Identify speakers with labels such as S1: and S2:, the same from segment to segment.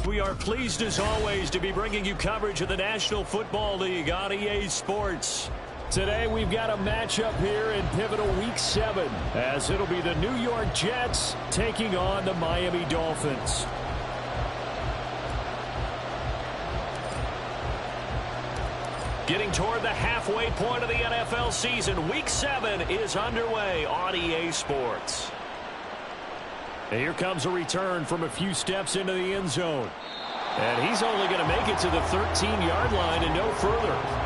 S1: We are pleased as always to be bringing you coverage of the National Football League on EA Sports. Today we've got a matchup here in pivotal Week 7 as it'll be the New York Jets taking on the Miami Dolphins. Getting toward the halfway point of the NFL season, Week 7 is underway on EA Sports. And here comes a return from a few steps into the end zone. And he's only going to make it to the 13-yard line and no further.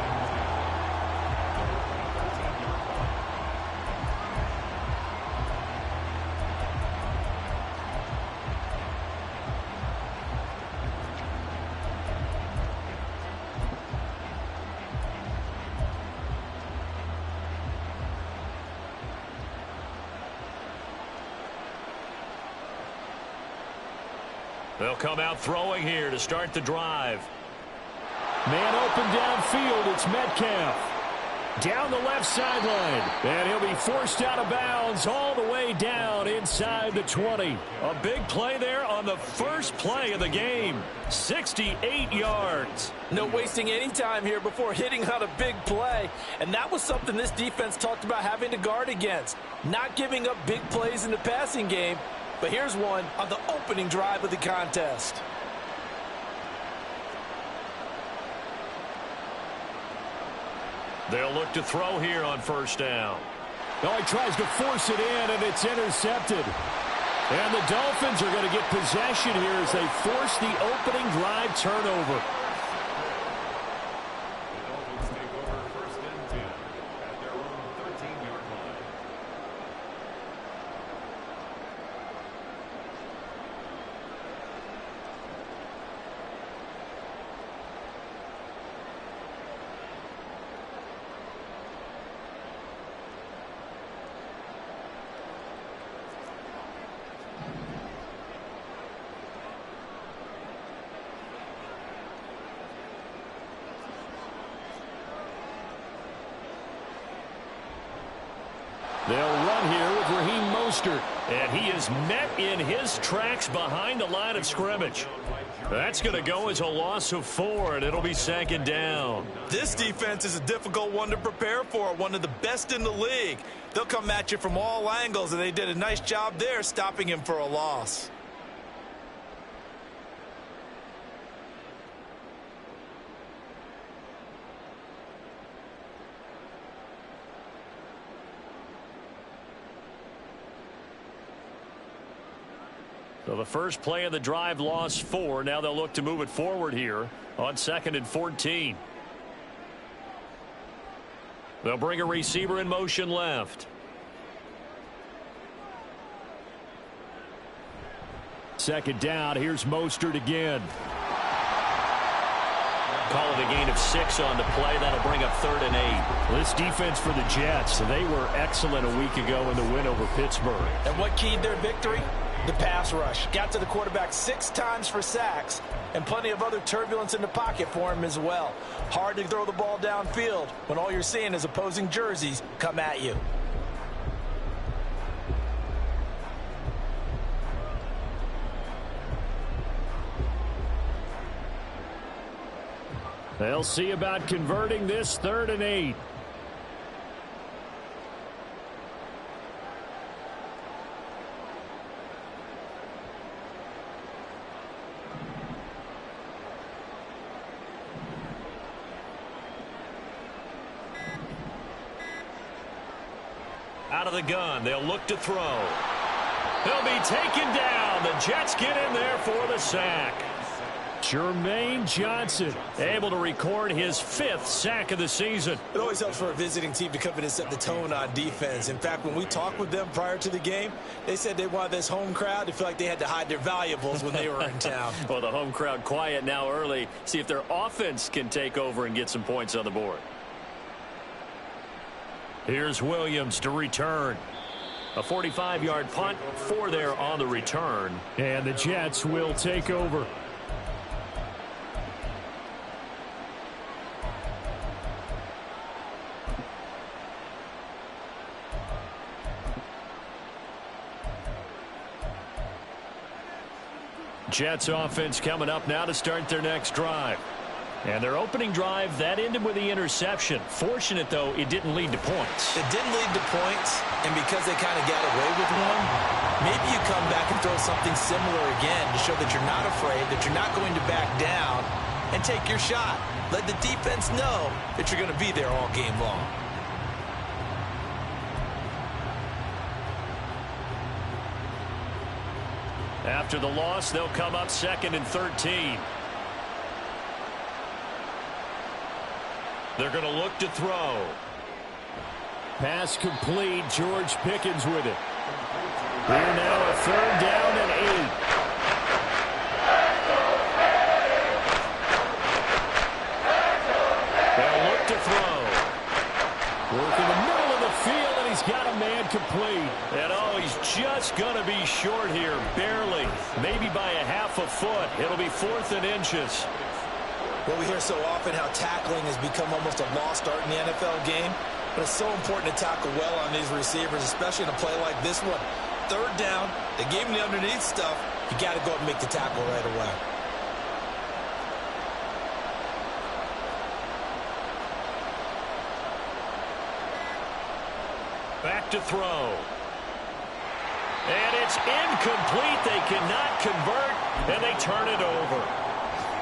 S1: They'll come out throwing here to start the drive. Man open downfield, it's Metcalf. Down the left sideline, and he'll be forced out of bounds all the way down inside the 20. A big play there on the first play of the game. 68 yards.
S2: No wasting any time here before hitting on a big play. And that was something this defense talked about having to guard against. Not giving up big plays in the passing game. But here's one on the opening drive of the contest.
S1: They'll look to throw here on first down. Oh, he tries to force it in, and it's intercepted. And the Dolphins are going to get possession here as they force the opening drive turnover. They'll run here with Raheem Mostert. And he is met in his tracks behind the line of scrimmage. That's going to go as a loss of 4, and it'll be second down.
S2: This defense is a difficult one to prepare for, one of the best in the league. They'll come at you from all angles, and they did a nice job there stopping him for a loss.
S1: So the first play of the drive lost 4. Now they'll look to move it forward here on 2nd and 14. They'll bring a receiver in motion left. Second down. Here's Mostert again. Call it a gain of 6 on the play. That'll bring up 3rd and 8. This defense for the Jets, they were excellent a week ago in the win over Pittsburgh.
S2: And what keyed their victory? The pass rush. Got to the quarterback 6 times for sacks, and plenty of other turbulence in the pocket for him as well. Hard to throw the ball downfield when all you're seeing is opposing jerseys come at you.
S1: They'll see about converting this 3rd and 8. Out of the gun, they'll look to throw. He'll be taken down. The Jets get in there for the sack. Jermaine Johnson able to record his 5th sack of the season.
S2: It always helps for a visiting team to come in and set the tone on defense. In fact, when we talked with them prior to the game, they said they wanted this home crowd to feel like they had to hide their valuables when they were in town.
S1: Well, the home crowd quiet now early. See if their offense can take over and get some points on the board. Here's Williams to return. A 45-yard punt, 4 there on the return. And the Jets will take over. Jets offense coming up now to start their next drive. And their opening drive, that ended with the interception. Fortunate, though, it didn't lead to points.
S2: It didn't lead to points, and because they kind of got away with one, maybe you come back and throw something similar again to show that you're not afraid, that you're not going to back down, and take your shot. Let the defense know that you're going to be there all game long.
S1: After the loss, they'll come up 2nd and 13. They're going to look to throw. Pass complete. George Pickens with it. Here now, a 3rd down and 8. They'll look to throw. Work in the middle of the field, and he's got a man complete. And oh, he's just going to be short here, barely. Maybe by a half a foot. It'll be 4th and inches.
S2: Well, we hear so often how tackling has become almost a lost art in the NFL game. But it's so important to tackle well on these receivers, especially in a play like this one. 3rd down, they gave him the underneath stuff. You got to go and make the tackle right away.
S1: Back to throw. And it's incomplete. They cannot convert, and they turn it over.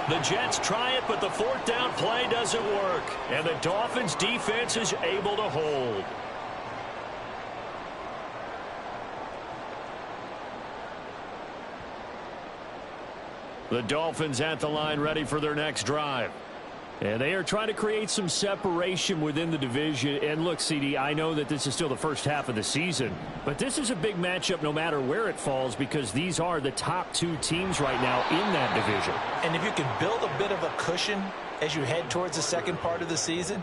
S1: The Jets try it, but the 4th down play doesn't work. And the Dolphins' defense is able to hold. The Dolphins at the line ready for their next drive. And they are trying to create some separation within the division. And look, CD, I know that this is still the first half of the season, but this is a big matchup no matter where it falls because these are the top 2 teams right now in that division.
S2: And if you can build a bit of a cushion as you head towards the second part of the season,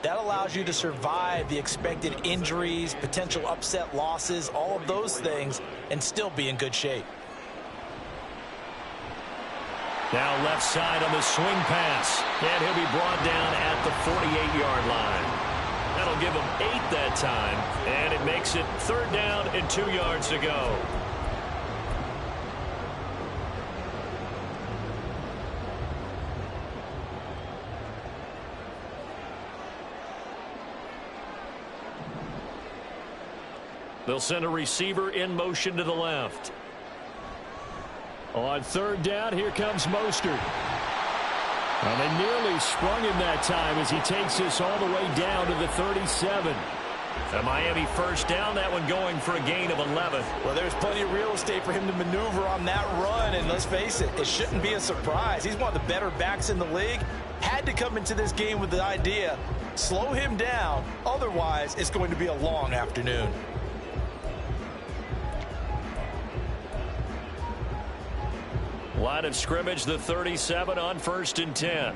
S2: that allows you to survive the expected injuries, potential upset losses, all of those things, and still be in good shape.
S1: Now left side on the swing pass. And he'll be brought down at the 48-yard line. That'll give him 8 that time. And it makes it 3rd down and 2 yards to go. They'll send a receiver in motion to the left. On 3rd down, here comes Mostert. And they nearly sprung him that time as he takes this all the way down to the 37. A Miami 1st down, that one going for a gain of 11.
S2: Well, there's plenty of real estate for him to maneuver on that run, and let's face it, it shouldn't be a surprise. He's one of the better backs in the league. Had to come into this game with the idea, slow him down, otherwise it's going to be a long afternoon.
S1: Line of scrimmage, the 37 on 1st and 10.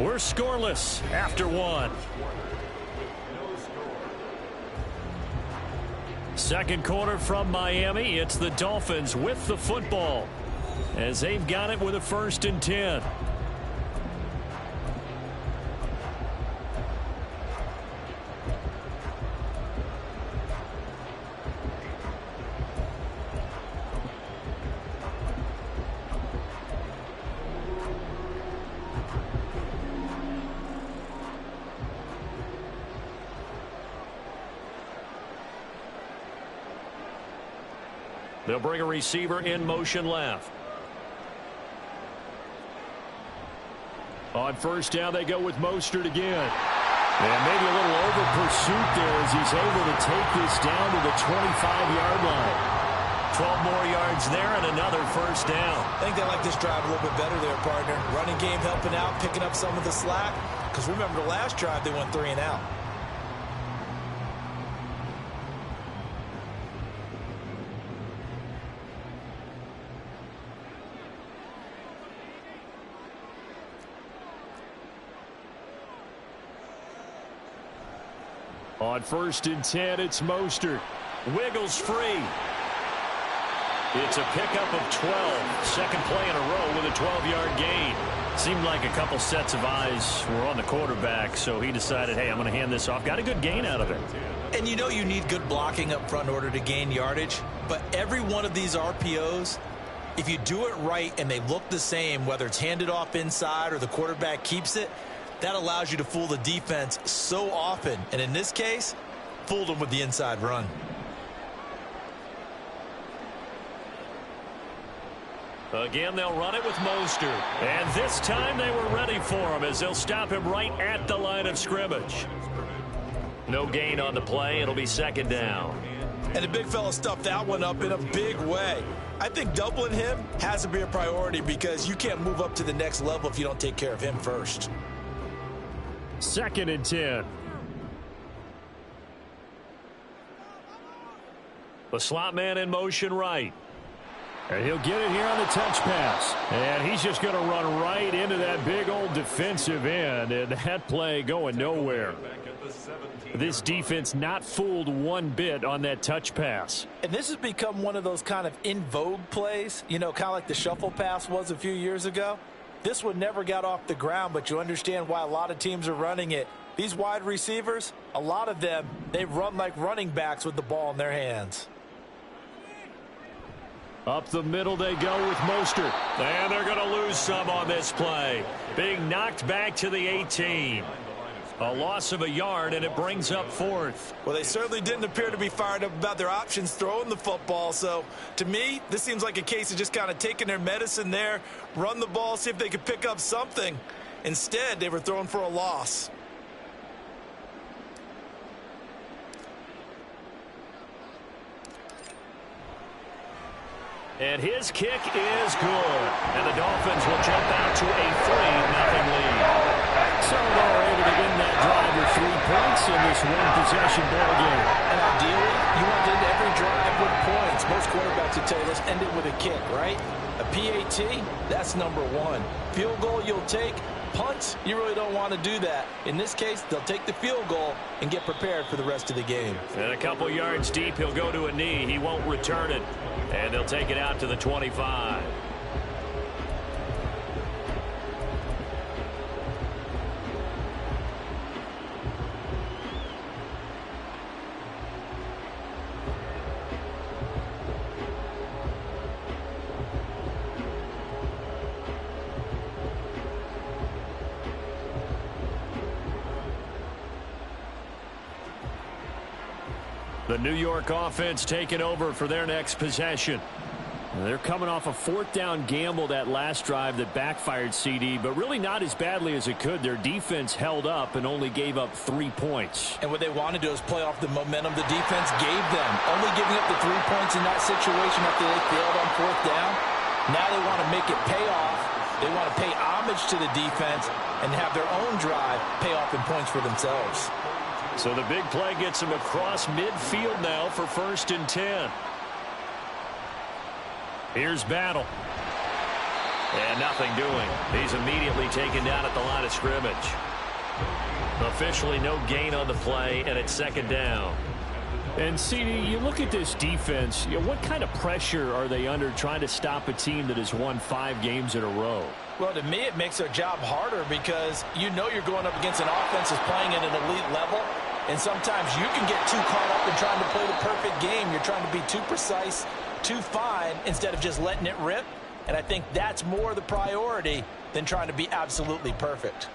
S1: We're scoreless after 1. Second quarter from Miami. It's the Dolphins with the football as they've got it with a 1st and 10. They'll bring a receiver in motion left. On 1st down, they go with Mostert again. And maybe a little over pursuit there as he's able to take this down to the 25-yard line. 12 more yards there and another 1st down.
S2: I think they like this drive a little bit better there, partner. Running game helping out, picking up some of the slack. Because remember, the last drive, they went 3 and out. On 1st and 10, it's Mostert. Wiggles free.
S1: It's a pickup of 12. Second play in a row with a 12-yard gain. Seemed like a couple sets of eyes were on the quarterback, so he decided, hey, I'm going to hand this off. Got a good gain out of it.
S2: And you know you need good blocking up front in order to gain yardage, but every one of these RPOs, if you do it right and they look the same, whether it's handed off inside or the quarterback keeps it, that allows you to fool the defense so often. And in this case, fooled them with the inside run.
S1: Again, they'll run it with Mostert. And this time they were ready for him as they'll stop him right at the line of scrimmage. No gain on the play. It'll be second down.
S2: And the big fella stuffed that one up in a big way. I think doubling him has to be a priority because you can't move up to the next level if you don't take care of him first.
S1: 2nd and 10. The slot man in motion right. And he'll get it here on the touch pass. And he's just going to run right into that big old defensive end. And that play going nowhere. This defense not fooled one bit on that touch pass.
S2: And this has become one of those kind of in vogue plays, you know, kind of like the shuffle pass was a few years ago. This one never got off the ground, but you understand why a lot of teams are running it. These wide receivers, a lot of them, they run like running backs with the ball in their hands.
S1: Up the middle they go with Mostert. And they're going to lose some on this play. Being knocked back to the 18. A loss of a yard, and it brings up 4th.
S2: Well, they certainly didn't appear to be fired up about their options throwing the football. So, to me, this seems like a case of just kind of taking their medicine there, run the ball, see if they could pick up something. Instead, they were throwing for a loss.
S1: And his kick is good. And the Dolphins will jump out to a 3-0 lead. So they're able to win that drive with 3 points in this one-possession ball game.
S2: And ideally, you want to end every drive with points. Most quarterbacks would tell you, let's end it with a kick, right? A PAT, that's number 1. Field goal you'll take. Punts, you really don't want to do that. In this case, they'll take the field goal and get prepared for the rest of the game.
S1: And a couple yards deep, he'll go to a knee. He won't return it. And they'll take it out to the 25. The New York offense taking over for their next possession. They're coming off a 4th down gamble that last drive that backfired, CD, but really not as badly as it could. Their defense held up and only gave up 3 points.
S2: And what they want to do is play off the momentum the defense gave them. Only giving up the 3 points in that situation after they failed on 4th down. Now they want to make it pay off. They want to pay homage to the defense and have their own drive pay off in points for themselves.
S1: So the big play gets him across midfield now for 1st and 10. Here's Battle. And nothing doing. He's immediately taken down at the line of scrimmage. Officially no gain on the play, and it's 2nd down. And, CD, you look at this defense, what kind of pressure are they under trying to stop a team that has won 5 games in a row?
S2: Well, to me, it makes their job harder because you know you're going up against an offense that's playing at an elite level. And sometimes you can get too caught up in trying to play the perfect game. You're trying to be too precise, too fine, instead of just letting it rip. And I think that's more the priority than trying to be absolutely perfect.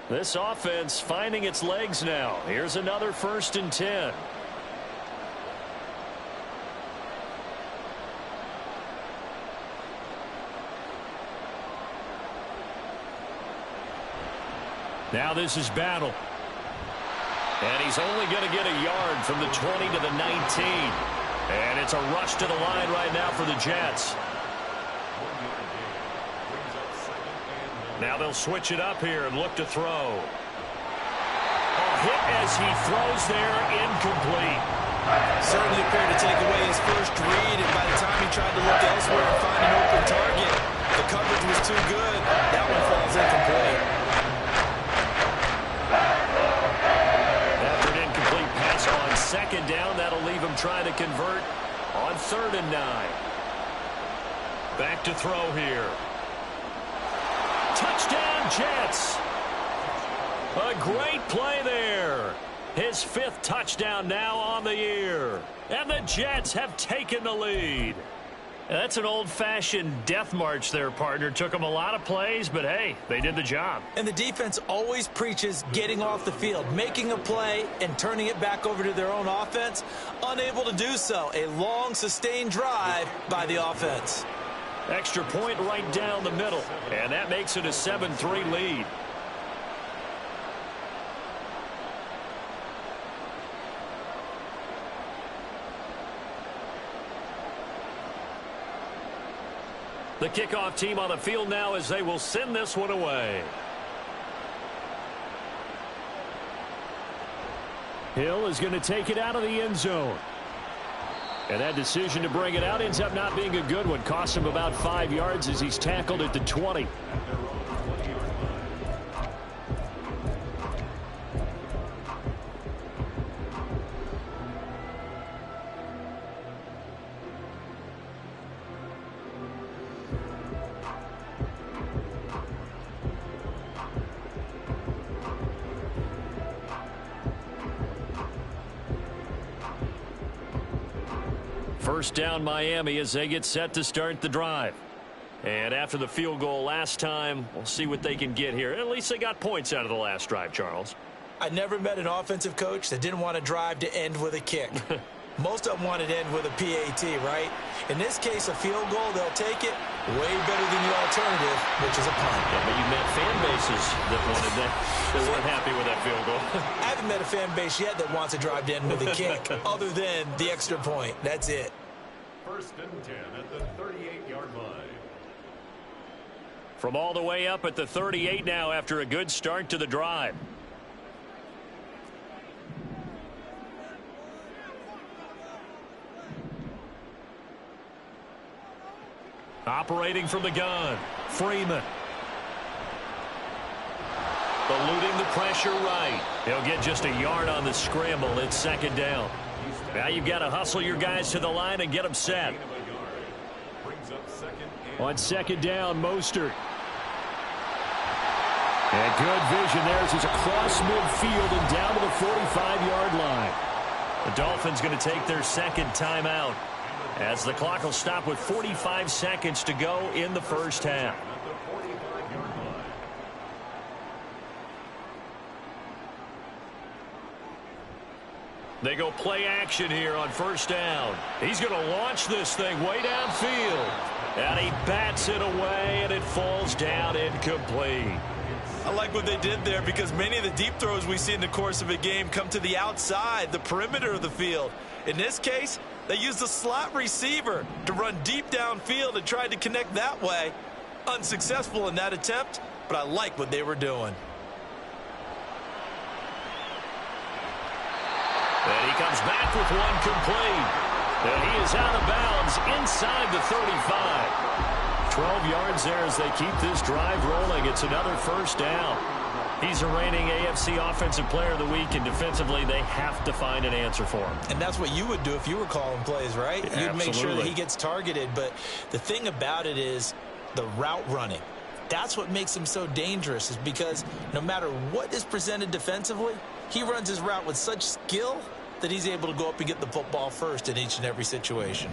S1: This offense finding its legs now. Here's another 1st and 10. Now this is Battle. And he's only going to get a yard from the 20 to the 19. And it's a rush to the line right now for the Jets. Now they'll switch it up here and look to throw. A hit as he throws there, incomplete.
S2: Certainly appeared to take away his first read, and by the time he tried to look elsewhere and find an open target, the coverage was too good. That one falls incomplete.
S1: After an incomplete pass on 2nd down, that'll leave him trying to convert on 3rd and 9. Back to throw here. Touchdown, Jets. A great play there. His 5th touchdown now on the year. And the Jets have taken the lead. That's an old-fashioned death march there, partner. Took them a lot of plays, but hey, they did the job.
S2: And the defense always preaches getting off the field, making a play, and turning it back over to their own offense. Unable to do so. A long, sustained drive by the offense.
S1: Extra point right down the middle. And that makes it a 7-3 lead. The kickoff team on the field now as they will send this one away. Hill is going to take it out of the end zone. And that decision to bring it out ends up not being a good one. Costs him about 5 yards as he's tackled at the 20. First down Miami as they get set to start the drive. And after the field goal last time, we'll see what they can get here. At least they got points out of the last drive, Charles.
S2: I never met an offensive coach that didn't want to drive to end with a kick. Most of them wanted to end with a PAT, right? In this case, a field goal, they'll take it way better than the alternative, which is a punt.
S1: Yeah, but you met fan bases that wanted that. They weren't happy with that field goal.
S2: I haven't met a fan base yet that wants to drive to end with a kick, other than the extra point. That's it.
S3: 1st and 10 at the 38-yard line.
S1: From all the way up at the 38 now after a good start to the drive. Operating from the gun, Freeman. Eluding the pressure right. He'll get just a yard on the scramble. It's 2nd down. Now you've got to hustle your guys to the line and get them set. On 2nd down, Mostert. And good vision there as he's across midfield and down to the 45-yard line. The Dolphins going to take their 2nd timeout as the clock will stop with 45 seconds to go in the 1st half. They go play action here on 1st down. He's going to launch this thing way downfield. And he bats it away, and it falls down incomplete.
S2: I like what they did there because many of the deep throws we see in the course of a game come to the outside, the perimeter of the field. In this case, they used the slot receiver to run deep downfield and tried to connect that way. Unsuccessful in that attempt, but I like what they were doing.
S1: And he comes back with one complete. And he is out of bounds inside the 35. 12 yards there as they keep this drive rolling. It's another 1st down. He's a reigning AFC Offensive Player of the Week, and defensively they have to find an answer for him.
S2: And that's what you would do if you were calling plays, right?
S1: Yeah,
S2: you'd make sure that he gets targeted. But the thing about it is the route running. That's what makes him so dangerous, is because no matter what is presented defensively, he runs his route with such skill that he's able to go up and get the football first in each and every situation.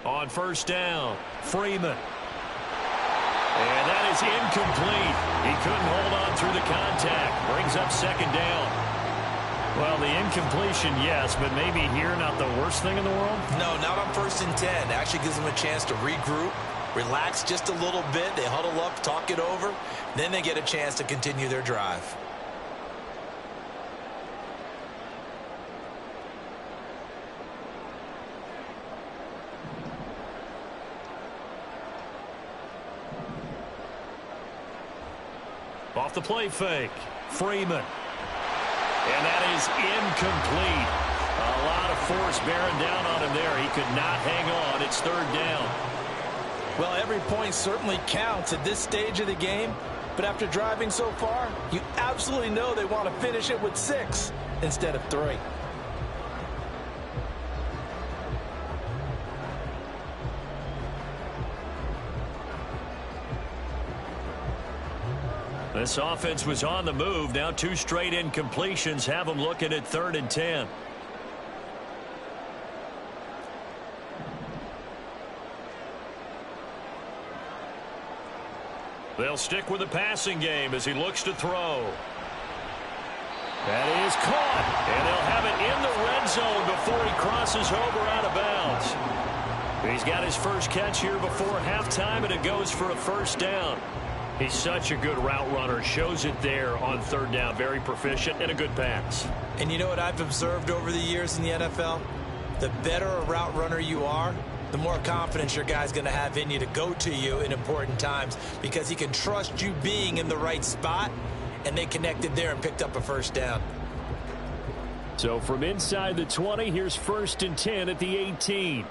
S1: On 1st down, Freeman. And that is incomplete. He couldn't hold on through the contact. Brings up 2nd down. Well, the incompletion, yes, but maybe here not the worst thing in the world?
S2: No, not on 1st and 10. Actually gives them a chance to regroup, relax just a little bit. They huddle up, talk it over. Then they get a chance to continue their drive.
S1: Off the play fake, Freeman. And that is incomplete. A lot of force bearing down on him there. He could not hang on. It's 3rd down.
S2: Well, every point certainly counts at this stage of the game, but after driving so far, you absolutely know they want to finish it with 6 instead of 3.
S1: This offense was on the move. Now 2 straight incompletions have them looking at 3rd and 10. They'll stick with the passing game as he looks to throw. That is caught, and they'll have it in the red zone before he crosses over out of bounds. He's got his first catch here before halftime, and it goes for a first down. He's such a good route runner. Shows it there on 3rd down. Very proficient and a good pass.
S2: And you know what I've observed over the years in the NFL? The better a route runner you are, the more confidence your guy's going to have in you to go to you in important times, because he can trust you being in the right spot, and they connected there and picked up a first down.
S1: So from inside the 20, here's 1st and 10 at the 18.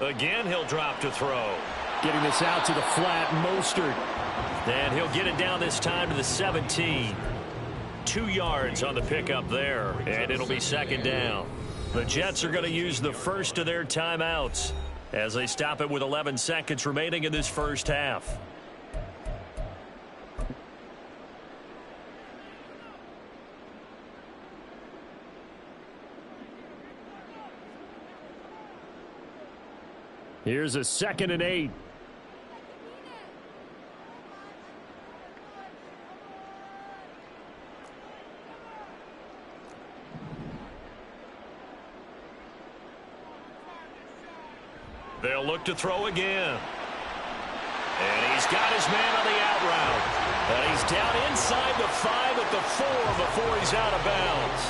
S1: Again, he'll drop to throw. Getting this out to the flat, Mostert. And he'll get it down this time to the 17. 2 yards on the pickup there, and it'll be 2nd down. The Jets are going to use the first of their timeouts as they stop it with 11 seconds remaining in this first half. Here's a 2nd and 8. They'll look to throw again. And he's got his man on the out route. And he's down inside the 5 at the 4 before he's out of bounds.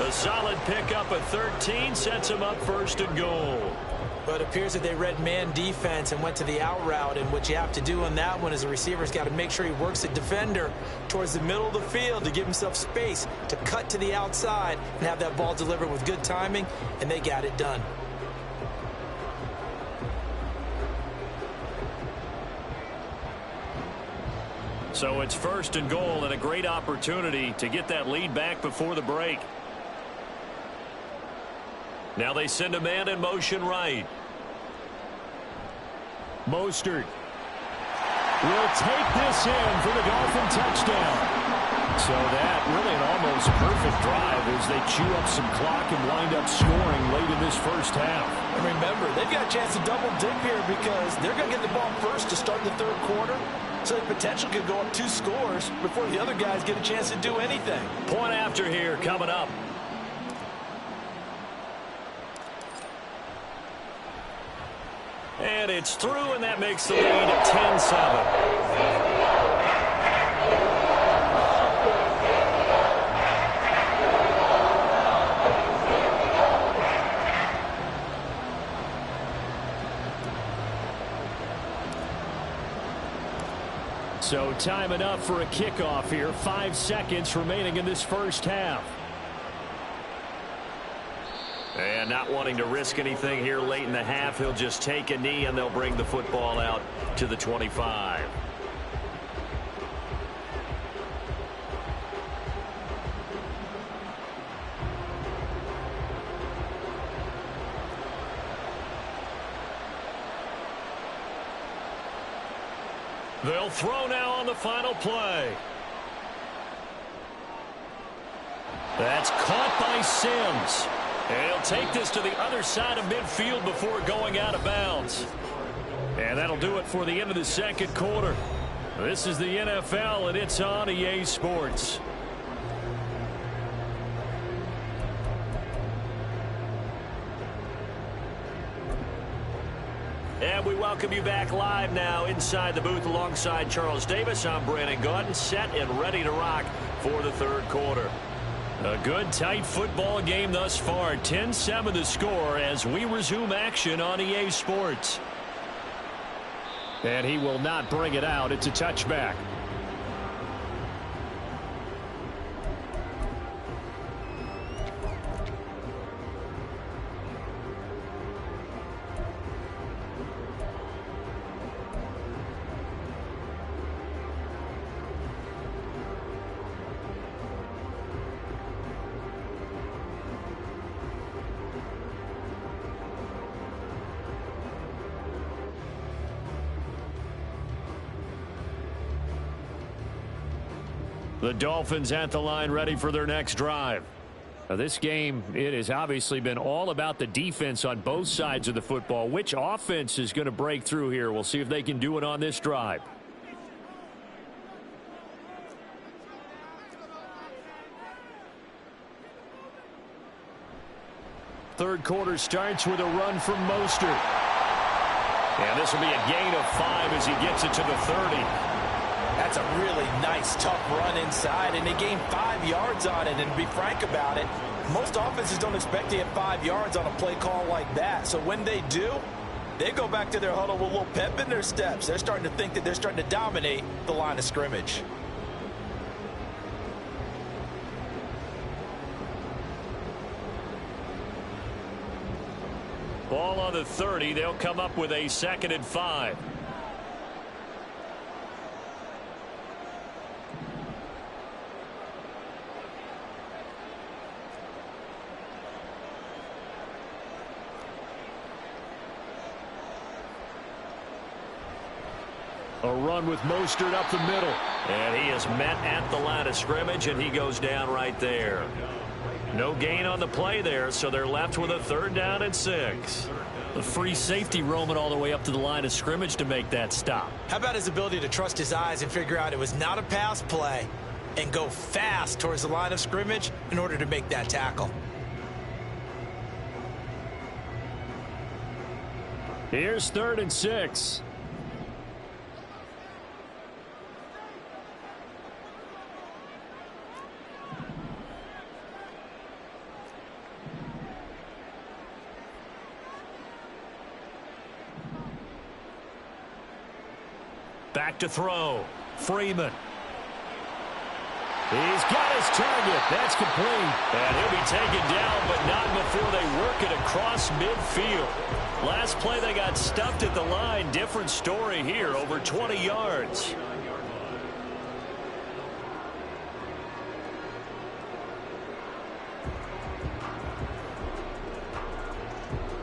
S1: A solid pickup at 13 sets him up 1st and goal.
S2: But it appears that they read man defense and went to the out route, and what you have to do on that one is the receiver's got to make sure he works the defender towards the middle of the field to give himself space to cut to the outside and have that ball delivered with good timing, and they got it done.
S1: So it's 1st and goal, and a great opportunity to get that lead back before the break. Now they send a man in motion right. Mostert will take this in for the Dolphin touchdown. So that really an almost perfect drive as they chew up some clock and wind up scoring late in this first half.
S2: And remember, they've got a chance to double dip here because they're going to get the ball first to start the 3rd quarter. So the potential could go up 2 scores before the other guys get a chance to do anything.
S1: Point after here coming up. And it's through, and that makes the lead at 10-7. So time enough for a kickoff here. 5 seconds remaining in this first half. And not wanting to risk anything here late in the half, he'll just take a knee and they'll bring the football out to the 25. They'll throw now on the final play. That's caught by Sims. And he'll take this to the other side of midfield before going out of bounds. And that'll do it for the end of the 2nd quarter. This is the NFL, and it's on EA Sports. And we welcome you back live now inside the booth alongside Charles Davis. I'm Brandon Gaudin, set and ready to rock for the 3rd quarter. A good, tight football game thus far. 10-7 the score as we resume action on EA Sports. And he will not bring it out. It's a touchback. The Dolphins at the line ready for their next drive. Now this game, it has obviously been all about the defense on both sides of the football. Which offense is going to break through here? We'll see if they can do it on this drive. Third quarter starts with a run from Mostert. And this will be a gain of 5 as he gets it to the 30.
S2: That's a really nice, tough run inside, and they gained 5 yards on it. And to be frank about it, most offenses don't expect to get 5 yards on a play call like that. So when they do, they go back to their huddle with a little pep in their steps. They're starting to think that they're starting to dominate the line of scrimmage.
S1: Ball on the 30. They'll come up with a 2nd and 5. A run with Mostert up the middle. And he is met at the line of scrimmage, and he goes down right there. No gain on the play there, so they're left with a 3rd down and 6. The free safety roaming all the way up to the line of scrimmage to make that stop.
S2: How about his ability to trust his eyes and figure out it was not a pass play and go fast towards the line of scrimmage in order to make that tackle?
S1: Here's 3rd and 6. Back to throw. Freeman. He's got his target. That's complete. And he'll be taken down, but not before they work it across midfield. Last play they got stuffed at the line. Different story here. Over 20 yards.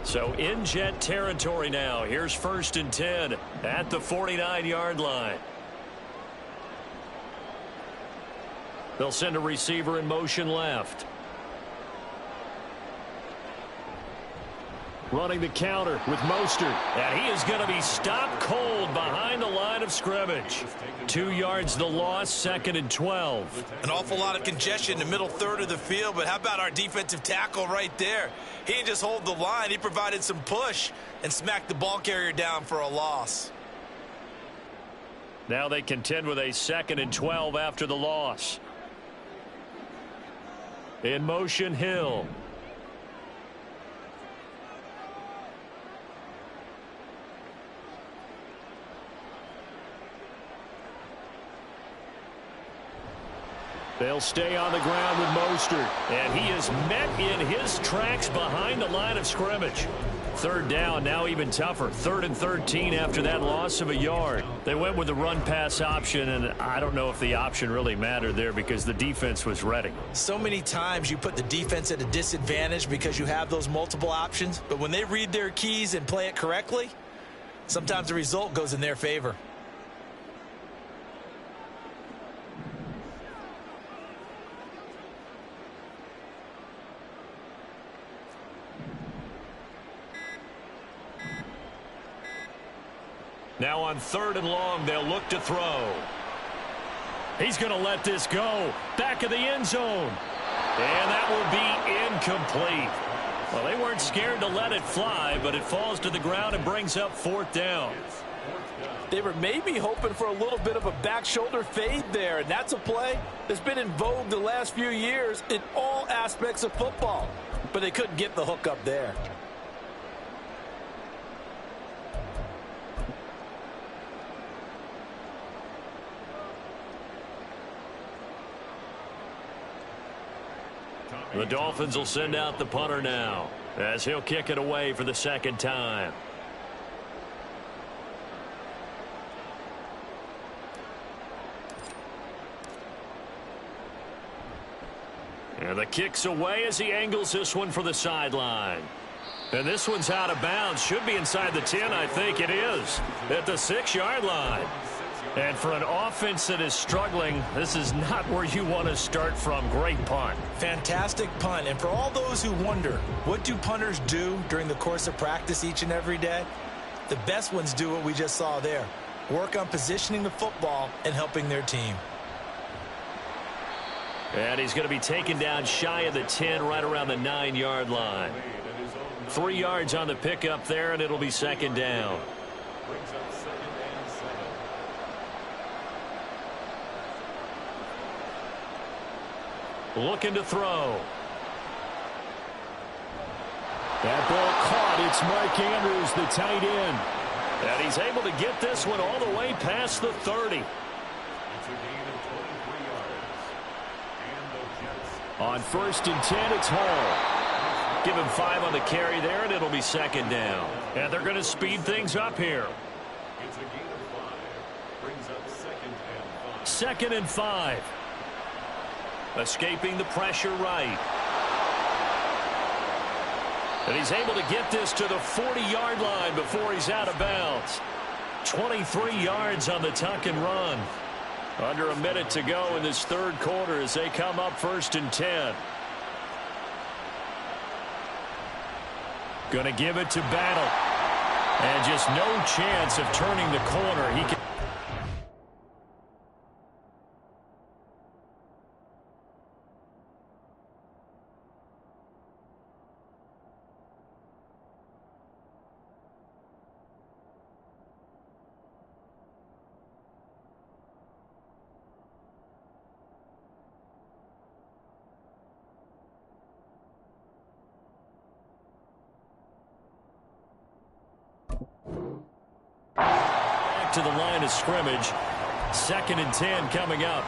S1: So in Jet territory now. Here's 1st and 10 at the 49-yard line. They'll send a receiver in motion left. Running the counter with Mostert. And he is going to be stopped cold behind the line of scrimmage. 2 yards the loss, 2nd and 12.
S2: An awful lot of congestion in the middle third of the field, but how about our defensive tackle right there? He didn't just hold the line. He provided some push and smacked the ball carrier down for a loss.
S1: Now they contend with a 2nd and 12 after the loss. In motion, Hill. They'll stay on the ground with Mostert. And he is met in his tracks behind the line of scrimmage. 3rd down, now even tougher. 3rd and 13 after that loss of a yard. They went with the run-pass option, and I don't know if the option really mattered there because the defense was ready.
S2: So many times you put the defense at a disadvantage because you have those multiple options. But when they read their keys and play it correctly, sometimes the result goes in their favor.
S1: Now on 3rd and long, they'll look to throw. He's going to let this go. Back of the end zone. And that will be incomplete. Well, they weren't scared to let it fly, but it falls to the ground and brings up 4th down.
S2: They were maybe hoping for a little bit of a back shoulder fade there, and that's a play that's been in vogue the last few years in all aspects of football. But they couldn't get the hook up there.
S1: The Dolphins will send out the punter now as he'll kick it away for the 2nd time. And the kick's away as he angles this one for the sideline. And this one's out of bounds. Should be inside the 10, I think it is. At the 6-yard line. And for an offense that is struggling, this is not where you want to start from. Great punt.
S2: Fantastic punt. And for all those who wonder, what do punters do during the course of practice each and every day? The best ones do what we just saw there. Work on positioning the football and helping their team.
S1: And he's going to be taken down shy of the 10, right around the 9-yard line. 3 yards on the pickup there, and it'll be second down. Looking to throw.
S4: That ball caught. It's Mike Andrews, the tight end.
S1: And he's able to get this one all the way past the 30.
S4: On 1st and 10, it's Hall.
S1: Give him 5 on the carry there, and it'll be second down. And they're going to speed things up here.
S3: It's a gain of 5. Brings up 2nd and 5.
S1: 2nd and 5. Escaping the pressure right. And he's able to get this to the 40-yard line before he's out of bounds. 23 yards on the tuck and run. Under a minute to go in this third quarter as they come up 1st and 10. Going to give it to Battle. And just no chance of turning the corner. He can. To the line of scrimmage. 2nd and 10 coming up.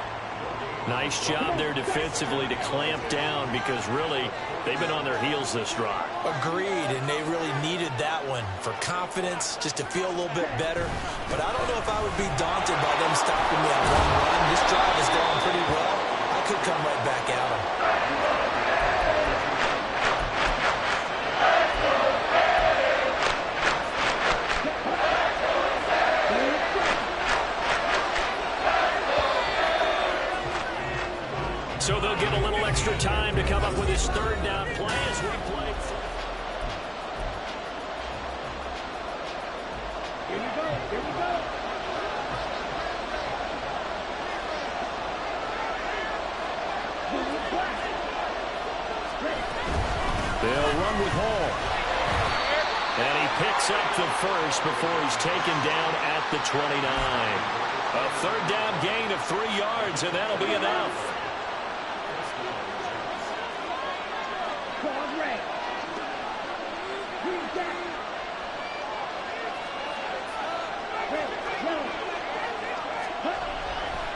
S1: Nice job there defensively to clamp down, because really they've been on their heels this drive.
S2: Agreed, and they really needed that one for confidence, just to feel a little bit better. But I don't know if I would be daunted by them stopping me at one run. This drive is going pretty well. I could come right back at them.
S1: So they'll get a little extra time to come up with his 3rd down play as we play.
S5: Here we go. Here we go.
S1: They'll run with Hall. And he picks up the first before he's taken down at the 29. A 3rd down gain of 3 yards, and that'll be enough.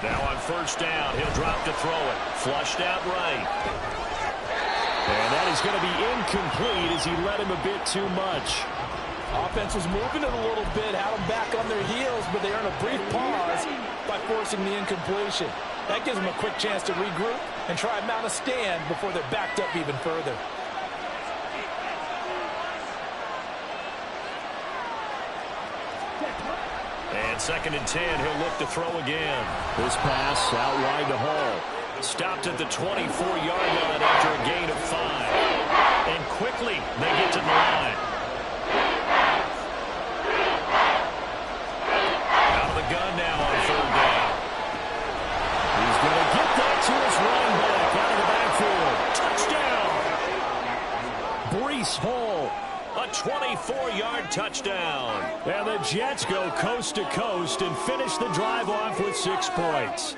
S1: Now on 1st down, he'll drop to throw it. Flushed out right.
S4: And that is going to be incomplete as he led him a bit too much.
S2: Offense was moving it a little bit, had them back on their heels, but they earned a brief pause by forcing the incompletion. That gives them a quick chance to regroup and try and mount a stand before they're backed up even further.
S1: And 2nd and 10, he'll look to throw again.
S4: This pass out wide to Hall.
S1: Stopped at the 24-yard line after a gain of 5. And quickly, they get to the line. Out of the gun now on 3rd down.
S4: He's going to get that to his running back out of the backfield.
S1: Touchdown! Breece Hall. A 24-yard touchdown.
S4: And the Jets go coast to coast and finish the drive off with 6 points.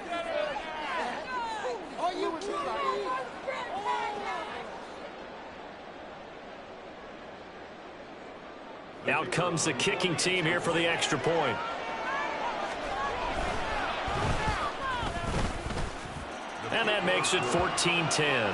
S1: Out comes the kicking team here for the extra point. And that makes it 14-10.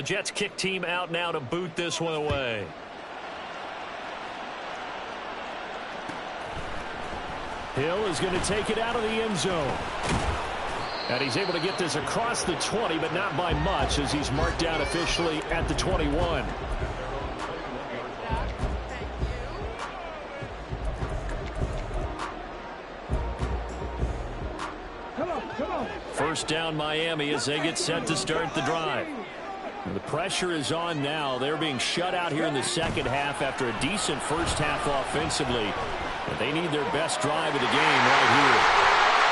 S1: The Jets kick team out now to boot this one away.
S4: Hill is going to take it out of the end zone. And he's able to get this across the 20, but not by much, as he's marked down officially at the 21. First down Miami as they get set to start the drive. And the pressure is on now. They're being shut out here in the second half after a decent first half offensively. But they need their best drive of the game right here.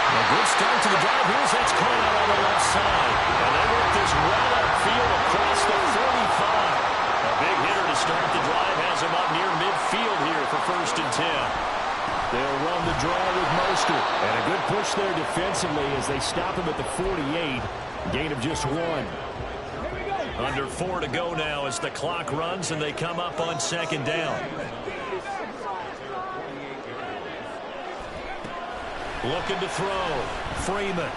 S4: A good start to the drive. Here's that's caught out on the left side. And they work this well upfield across the 45. A big hitter to start the drive has him up near midfield here for 1st and 10. They'll run the draw with Mostert. And a good push there defensively as they stop him at the 48. Gain of just 1.
S1: Under 4 to go now as the clock runs and they come up on 2nd down. Looking to throw. Freeman.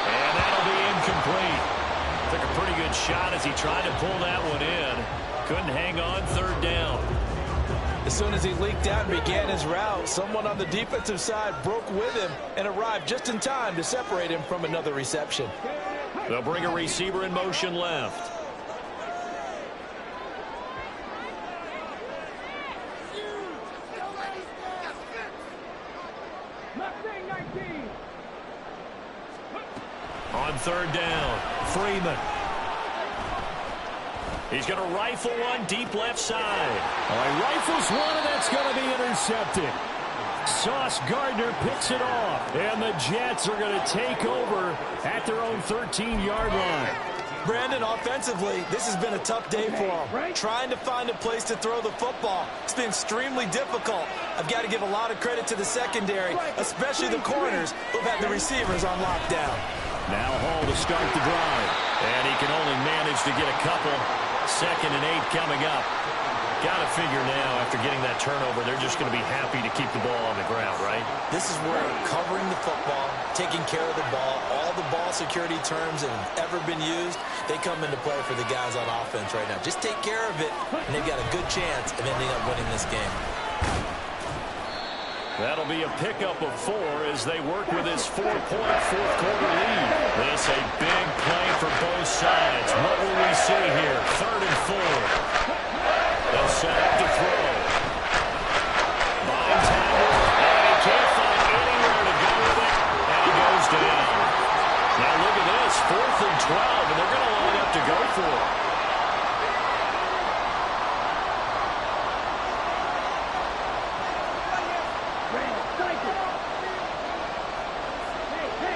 S1: And that'll be incomplete. Took a pretty good shot as he tried to pull that one in. Couldn't hang on 3rd down.
S2: As soon as he leaked out and began his route, someone on the defensive side broke with him and arrived just in time to separate him from another reception.
S1: They'll bring a receiver in motion left. On 3rd down, Freeman. He's going to rifle one deep left side.
S4: He rifles one, and that's going to be intercepted. Sauce Gardner picks it off, and the Jets are going to take over at their own 13-yard line.
S2: Brandon, offensively, this has been a tough day for him. Trying to find a place to throw the football. It's been extremely difficult. I've got to give a lot of credit to the secondary, especially the corners who've had the receivers on lockdown.
S4: Now Hall to start the drive.
S1: And he can only manage to get a couple. 2nd and 8 coming up. Got to figure now, after getting that turnover, they're just going to be happy to keep the ball on the ground, right?
S2: This is where covering the football, taking care of the ball, all the ball security terms that have ever been used, they come into play for the guys on offense right now. Just take care of it, and they've got a good chance of ending up winning this game.
S1: That'll be a pickup of 4 as they work with this 4-point fourth-quarter lead. This a big play for both sides. What will we see here? 3rd and 4. They'll set up to throw. Buying time, and he can't find anywhere to go with it, and he goes down. Now look at this, 4th and 12, and they're going to line up to go for it.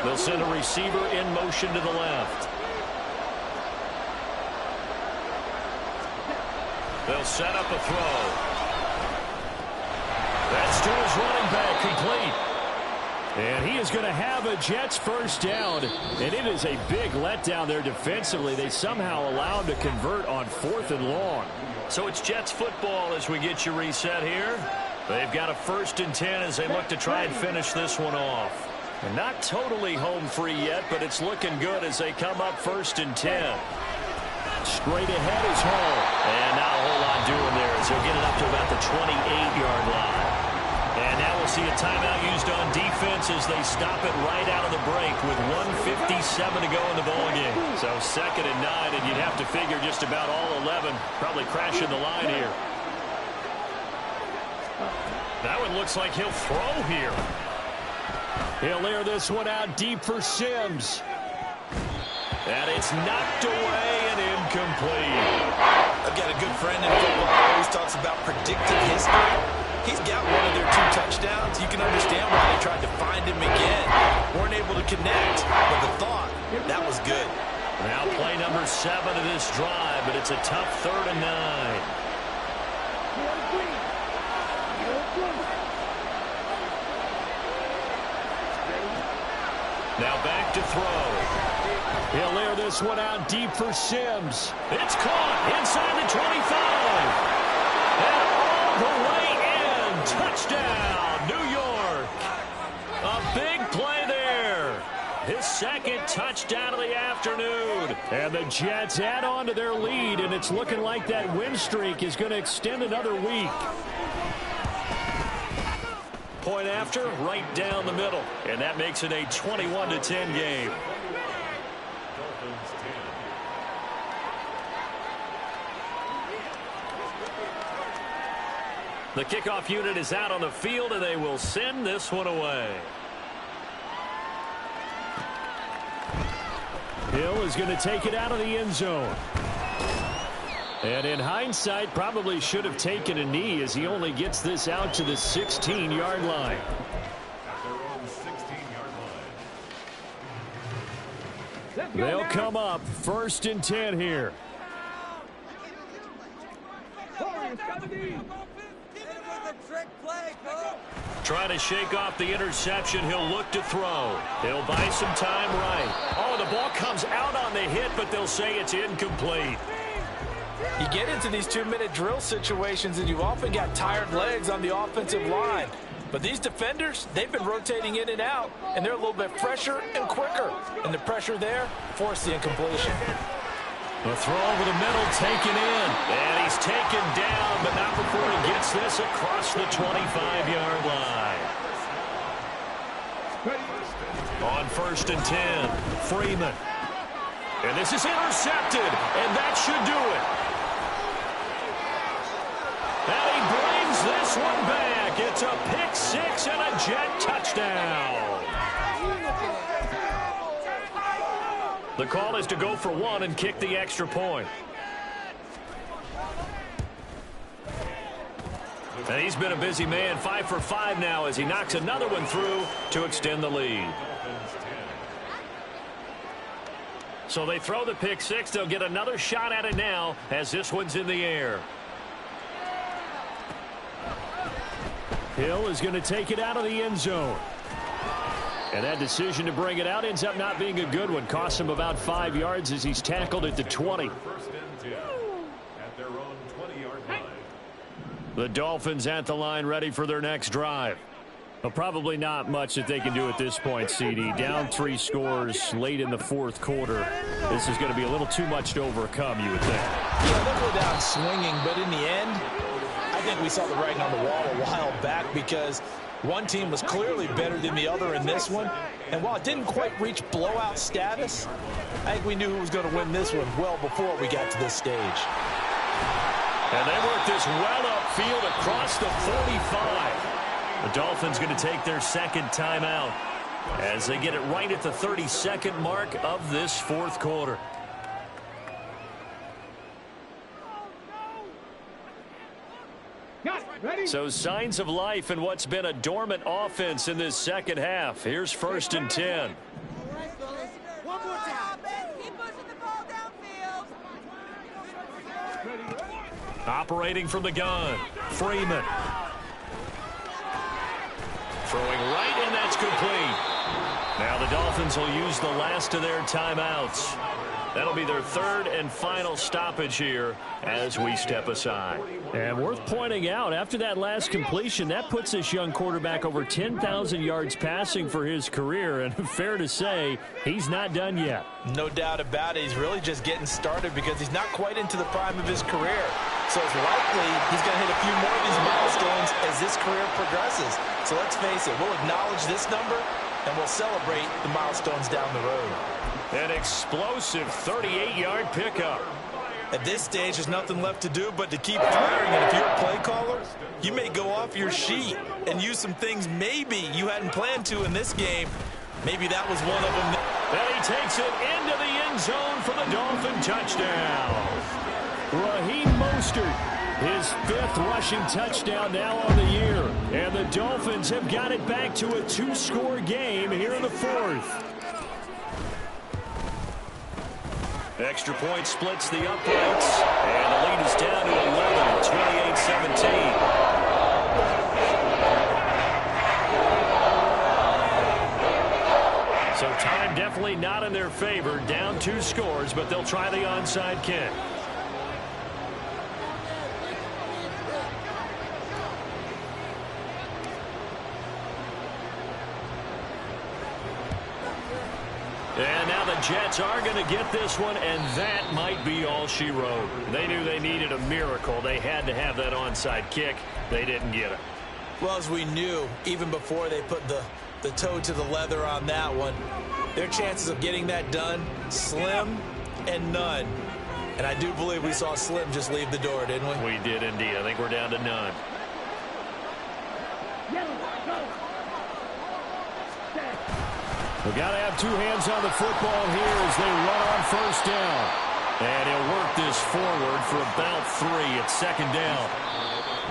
S1: They'll send a receiver in motion to the left. They'll set up a throw. That's to his running back, complete.
S4: And he is going to have a Jets first down. And it is a big letdown there defensively. They somehow allow him to convert on 4th and long.
S1: So it's Jets football as we get you reset here. They've got a 1st and 10 as they look to try and finish this one off. And not totally home free yet, but it's looking good as they come up 1st and 10.
S4: Straight ahead is Hall.
S1: And not a whole lot doing there as he'll get it up to about the 28-yard line. And now we'll see a timeout used on defense as they stop it right out of the break with 1:57 to go in the ballgame. So 2nd and 9, and you'd have to figure just about all 11 probably crashing the line here. That one looks like he'll throw here.
S4: He'll air this one out deep for Sims.
S1: And it's knocked away and incomplete.
S2: I've got a good friend in football who always talks about predictive history. He's got one of their 2 touchdowns. You can understand why they tried to find him again. Weren't able to connect, but the thought, that was good.
S1: Now play number 7 of this drive, but it's a tough 3rd and 9. Now back to throw.
S4: He'll air this one out deep for Sims.
S1: It's caught inside the 25. And all the way in. Touchdown, New York. A big play there.
S4: his second touchdown of the afternoon.
S1: And the Jets add on to their lead, and it's looking like that win streak is going to extend another week.
S4: Point after, right down the middle. And that makes it a 21-10 game. The kickoff unit is out on the field, and they will send this one away.
S1: Hill is going to take it out of the end zone. And in hindsight, probably should have taken a knee as he only gets this out to the 16-yard line. They'll come up 1st and 10 here.
S4: Trying to shake off the interception. He'll look to throw. He'll buy some time right. Oh, the ball comes out on the hit, but they'll say it's incomplete.
S2: You get into these 2-minute drill situations, and you've often got tired legs on the offensive line. But these defenders, they've been rotating in and out, and they're a little bit fresher and quicker. And the pressure there forced the incompletion.
S1: The throw over the middle taken in.
S4: And he's taken down, but not before he gets this across the 25-yard line. On 1st and 10, Freeman. And this is intercepted, and that should do it. And he brings this one back. It's a pick six and a Jet touchdown. The call is to go for one and kick the extra point. And he's been a busy man, 5 for 5 now as he knocks another one through to extend the lead. So they throw the pick six. They'll get another shot at it now as this one's in the air.
S1: Hill is going to take it out of the end zone. And that decision to bring it out ends up not being a good one. Costs him about 5 yards as he's tackled at the 20.
S3: 1st and 10 at their own 20-yard line.
S1: The Dolphins at the line ready for their next drive. Well, probably not much that they can do at this point, CD. Down 3 scores late in the 4th quarter. This is going to be a little too much to overcome, you would think.
S2: Yeah, they'll go down swinging, but in the end, I think we saw the writing on the wall a while back because one team was clearly better than the other in this one. And while it didn't quite reach blowout status, I think we knew who was going to win this one well before we got to this stage.
S4: And they work this well upfield across the 45. The Dolphins going to take their second timeout as they get it right at the 32nd mark of this 4th quarter.
S1: So signs of life in what's been a dormant offense in this second half. Here's 1st and 10.
S6: One more time. Keep pushing the ball downfield.
S4: Operating from the gun, Freeman. Throwing right, and that's complete. Now the Dolphins will use the last of their timeouts. That'll be their 3rd and final stoppage here as we step aside.
S1: And worth pointing out, after that last completion, that puts this young quarterback over 10,000 yards passing for his career. And fair to say, he's not done yet.
S2: No doubt about it. He's really just getting started because he's not quite into the prime of his career. So it's likely he's going to hit a few more of these milestones as this career progresses. So let's face it, we'll acknowledge this number and we'll celebrate the milestones down the road.
S4: An explosive 38-yard pickup.
S2: At this stage, there's nothing left to do but to keep firing. And if you're a play caller, you may go off your sheet and use some things maybe you hadn't planned to in this game. Maybe that was one of them.
S4: And he takes it into the end zone for the Dolphin touchdown.
S1: Raheem Mostert, his 5th rushing touchdown now on the year. And the Dolphins have got it back to a 2-score game here in the 4th.
S4: Extra point splits the uprights, and the lead is down to 11, 28-17. So time definitely not in their favor, down 2 scores, but they'll try the onside kick. Jets are going to get this one, and that might be all she wrote. They knew they needed a miracle. They had to have that onside kick. They didn't get it.
S2: Well, as we knew, even before they put the toe to the leather on that one, their chances of getting that done, slim and none. And I do believe we saw Slim just leave the door, didn't we?
S4: We did indeed. I think we're down to none.
S1: We've got to have two hands on the football here as they run on first down. And he'll work this forward for about 3 at second down.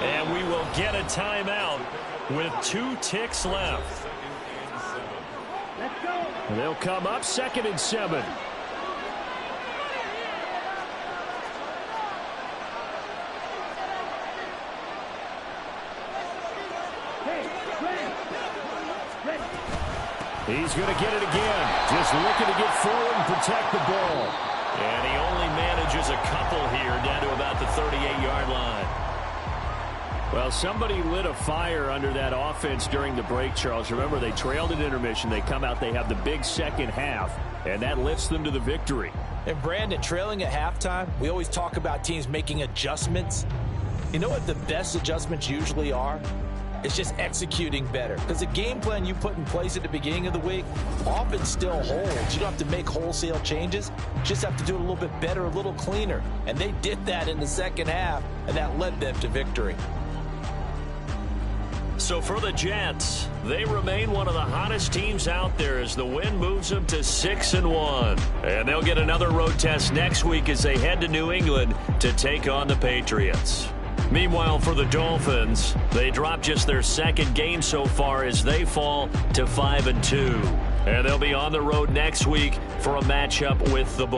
S4: And we will get a timeout with 2 ticks left.
S5: Let's go.
S1: And they'll come up 2nd and 7. He's going to get it again. Just looking to get forward and protect the ball.
S4: And he only manages a couple here down to about the 38-yard line.
S1: Well, somebody lit a fire under that offense during the break, Charles. Remember, they trailed at intermission. They come out, they have the big second half, and that lifts them to the victory.
S2: And Brandon, trailing at halftime, we always talk about teams making adjustments. You know what the best adjustments usually are? It's just executing better. Because the game plan you put in place at the beginning of the week often still holds. You don't have to make wholesale changes. You just have to do it a little bit better, a little cleaner. And they did that in the second half, and that led them to victory.
S4: So for the Jets, they remain one of the hottest teams out there as the win moves them to 6-1. And they'll get another road test next week as they head to New England to take on the Patriots. Meanwhile, for the Dolphins, they drop just their 2nd game so far as they fall to 5-2. And they'll be on the road next week for a matchup with the Bucs.